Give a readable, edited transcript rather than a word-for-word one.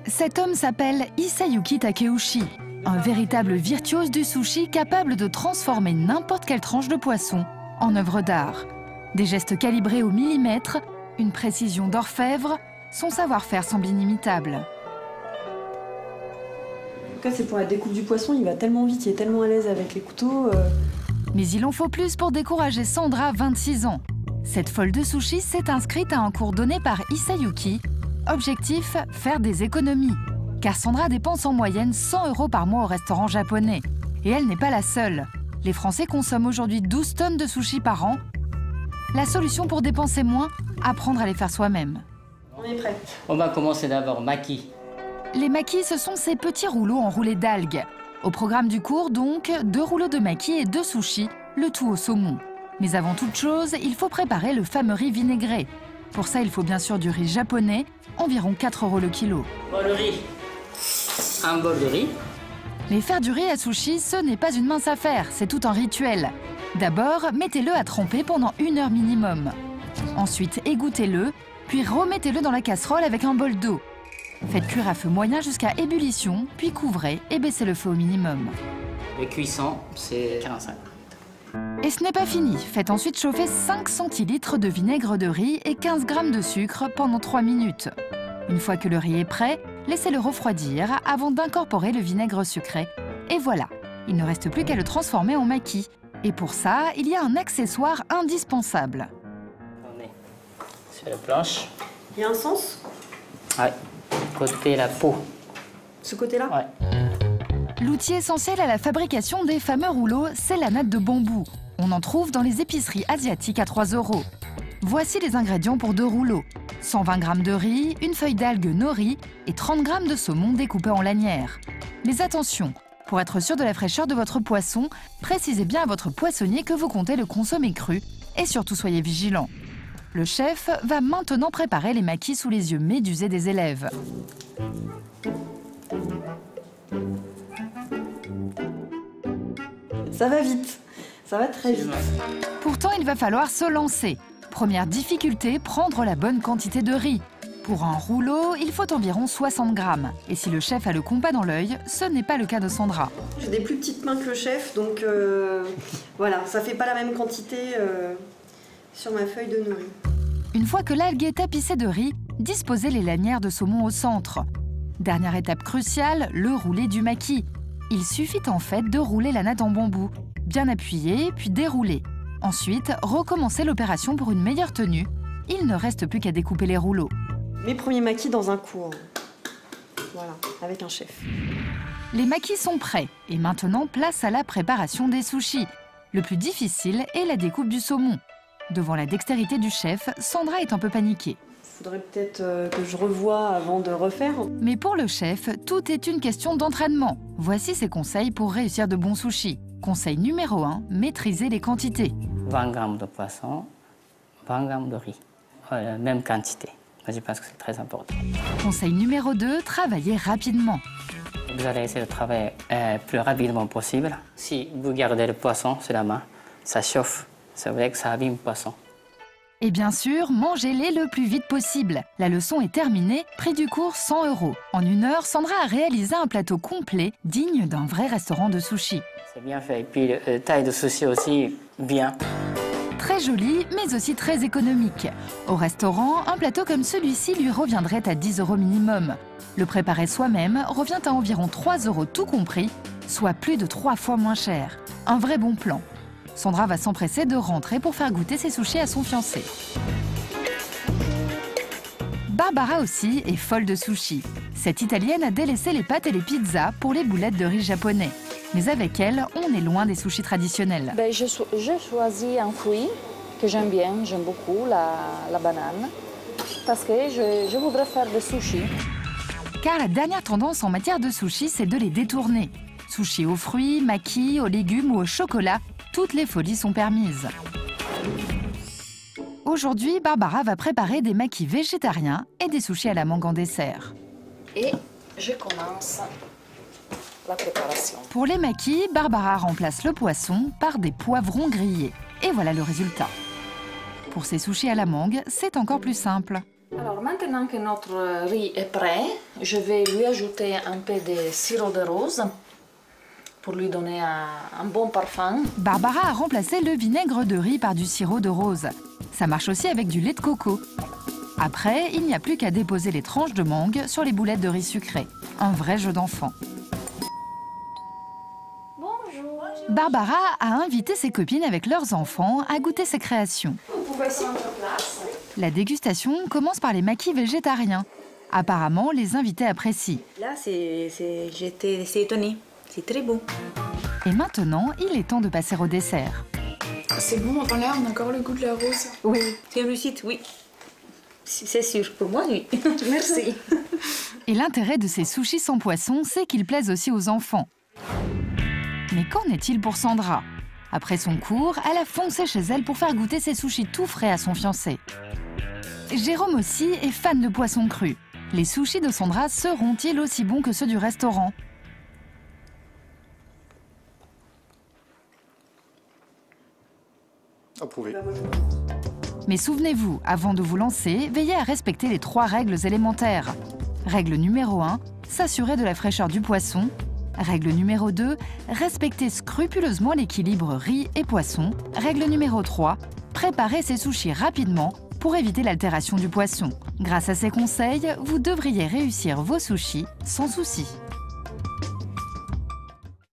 Cet homme s'appelle Hisayuki Takeuchi, un véritable virtuose du sushi capable de transformer n'importe quelle tranche de poisson en œuvre d'art. Des gestes calibrés au millimètre, une précision d'orfèvre, son savoir-faire semble inimitable. En tout cas, c'est pour la découpe du poisson, il va tellement vite, il est tellement à l'aise avec les couteaux. Mais il en faut plus pour décourager Sandra, 26 ans. Cette folle de sushi s'est inscrite à un cours donné par Hisayuki. Objectif, faire des économies. Car Sandra dépense en moyenne 100 € par mois au restaurant japonais. Et elle n'est pas la seule. Les Français consomment aujourd'hui 12 tonnes de sushi par an. La solution pour dépenser moins, apprendre à les faire soi-même. On est prêt. On va commencer d'abord maki. Les makis, ce sont ces petits rouleaux enroulés d'algues. Au programme du cours, donc, 2 rouleaux de makis et 2 sushis, le tout au saumon. Mais avant toute chose, il faut préparer le fameux riz vinaigré. Pour ça, il faut bien sûr du riz japonais, environ 4 € le kilo. Bon, le riz. Un bol de riz. Mais faire du riz à sushi, ce n'est pas une mince affaire, c'est tout un rituel. D'abord, mettez-le à tremper pendant 1 heure minimum. Ensuite, égouttez-le, puis remettez-le dans la casserole avec un bol d'eau. Faites cuire à feu moyen jusqu'à ébullition, puis couvrez et baissez le feu au minimum. Le cuisson, c'est 45. Et ce n'est pas fini. Faites ensuite chauffer 5 centilitres de vinaigre de riz et 15 g de sucre pendant 3 minutes. Une fois que le riz est prêt, laissez-le refroidir avant d'incorporer le vinaigre sucré. Et voilà, il ne reste plus qu'à le transformer en maki. Et pour ça, il y a un accessoire indispensable. On est sur la planche. Il y a un sens? Ouais, côté la peau. Ce côté-là? Ouais. L'outil essentiel à la fabrication des fameux rouleaux, c'est la natte de bambou. On en trouve dans les épiceries asiatiques à 3 €. Voici les ingrédients pour 2 rouleaux. 120 g de riz, une feuille d'algue nori et 30 g de saumon découpé en lanières. Mais attention, pour être sûr de la fraîcheur de votre poisson, précisez bien à votre poissonnier que vous comptez le consommer cru et surtout soyez vigilant. Le chef va maintenant préparer les makis sous les yeux médusés des élèves. Ça va vite, ça va très vite. Pourtant, il va falloir se lancer. Première difficulté, prendre la bonne quantité de riz. Pour un rouleau, il faut environ 60 g. Et si le chef a le compas dans l'œil, ce n'est pas le cas de Sandra. J'ai des plus petites mains que le chef, donc voilà, ça fait pas la même quantité sur ma feuille de nori. Une fois que l'algue est tapissée de riz, disposez les lanières de saumon au centre. Dernière étape cruciale, le roulé du maki. Il suffit en fait de rouler la natte en bambou, bien appuyer, puis dérouler. Ensuite, recommencez l'opération pour une meilleure tenue. Il ne reste plus qu'à découper les rouleaux. Mes premiers makis dans un cours. Voilà, avec un chef. Les makis sont prêts et maintenant place à la préparation des sushis. Le plus difficile est la découpe du saumon. Devant la dextérité du chef, Sandra est un peu paniquée. Il faudrait peut-être que je revoie avant de refaire. Mais pour le chef, tout est une question d'entraînement. Voici ses conseils pour réussir de bons sushis. Conseil numéro 1, maîtriser les quantités. 20 g de poisson, 20 g de riz. Même quantité. Je pense que c'est très important. Conseil numéro 2, travailler rapidement. Vous allez essayer de travailler le plus rapidement possible. Si vous gardez le poisson sur la main, ça chauffe. C'est vrai que ça abîme le poisson. Et bien sûr, mangez-les le plus vite possible. La leçon est terminée, prix du cours 100 €. En 1 heure, Sandra a réalisé un plateau complet, digne d'un vrai restaurant de sushi. C'est bien fait. Et puis, la taille de sushi aussi, bien. Très joli, mais aussi très économique. Au restaurant, un plateau comme celui-ci lui reviendrait à 10 € minimum. Le préparer soi-même revient à environ 3 € tout compris, soit plus de 3 fois moins cher. Un vrai bon plan. Sandra va s'empresser de rentrer pour faire goûter ses sushis à son fiancé. Barbara aussi est folle de sushi. Cette Italienne a délaissé les pâtes et les pizzas pour les boulettes de riz japonais. Mais avec elle, on est loin des sushis traditionnels. Je choisis un fruit que j'aime bien, j'aime beaucoup, la banane, parce que je voudrais faire des sushis. Car la dernière tendance en matière de sushis, c'est de les détourner. Sushis aux fruits, makis, aux légumes ou au chocolat, toutes les folies sont permises. Aujourd'hui, Barbara va préparer des makis végétariens et des sushis à la mangue en dessert. Et je commence la préparation. Pour les makis, Barbara remplace le poisson par des poivrons grillés. Et voilà le résultat. Pour ces sushis à la mangue, c'est encore plus simple. Alors maintenant que notre riz est prêt, je vais lui ajouter un peu de sirop de rose pour lui donner un bon parfum. Barbara a remplacé le vinaigre de riz par du sirop de rose. Ça marche aussi avec du lait de coco. Après, il n'y a plus qu'à déposer les tranches de mangue sur les boulettes de riz sucré. Un vrai jeu d'enfant. Bonjour. Barbara a invité ses copines avec leurs enfants à goûter ses créations. Vous pouvez prendre place. La dégustation commence par les maquis végétariens. Apparemment, les invités apprécient. Là, j'étais étonnée. C'est très beau. Et maintenant, il est temps de passer au dessert. C'est bon, on a encore le goût de la rose. Oui, c'est une réussite, oui. C'est sûr, pour moi, oui. Merci. Et l'intérêt de ces sushis sans poisson, c'est qu'ils plaisent aussi aux enfants. Mais qu'en est-il pour Sandra? Après son cours, elle a foncé chez elle pour faire goûter ses sushis tout frais à son fiancé. Jérôme aussi est fan de poisson cru. Les sushis de Sandra seront-ils aussi bons que ceux du restaurant? Approuvé. Mais souvenez-vous, avant de vous lancer, veillez à respecter les 3 règles élémentaires. Règle numéro 1, s'assurer de la fraîcheur du poisson. Règle numéro 2, respecter scrupuleusement l'équilibre riz et poisson. Règle numéro 3, préparer ces sushis rapidement pour éviter l'altération du poisson. Grâce à ces conseils, vous devriez réussir vos sushis sans souci.